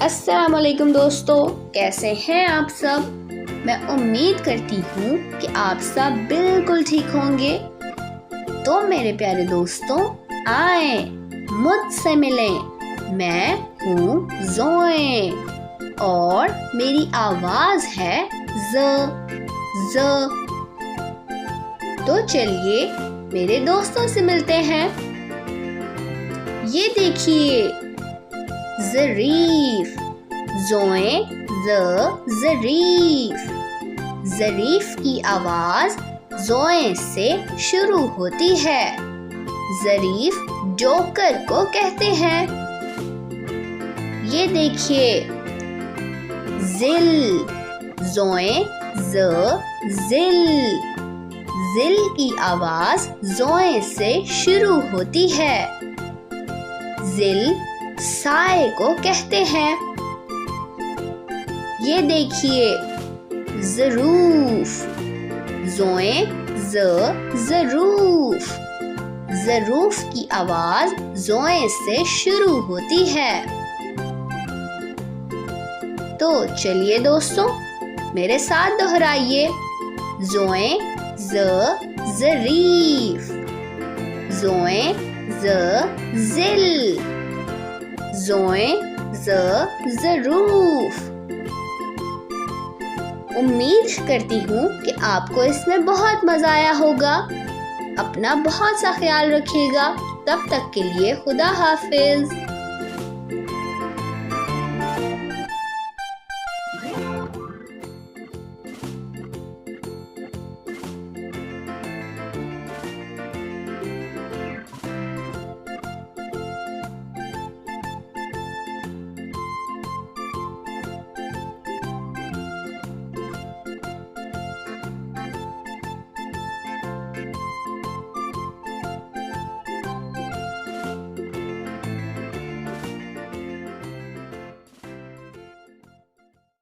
अस्सलाम वालेकुम दोस्तों, कैसे हैं आप सब। मैं उम्मीद करती हूँ कि आप सब बिल्कुल ठीक होंगे। तो मेरे प्यारे दोस्तों, आए मुझसे मिलें। मैं हूँ ज़ोए और मेरी आवाज़ है ज़। तो चलिए मेरे दोस्तों से मिलते हैं। ये देखिए ज़रीफ, ज़ोए ज़रीफ। ज़रीफ की आवाज ज़ोए से शुरू होती है। ज़रीफ जोकर को कहते हैं। ये देखिए ज़िल, ज़ोए ज़िल। ज़िल की आवाज ज़ोए से शुरू होती है। ज़िल साए को कहते हैं। ये देखिए ज़रूफ, ज़ोए ज़रूफ। ज़रूफ की आवाज ज़ोए से शुरू होती है। तो चलिए दोस्तों, मेरे साथ दोहराइए। ज़ोए ज़रीफ, ज़ोए ज़िल, ज़ोए ज़रूफ। उम्मीद करती हूँ कि आपको इसमें बहुत मज़ा आया होगा। अपना बहुत सा ख्याल रखिएगा। तब तक के लिए खुदा हाफिज।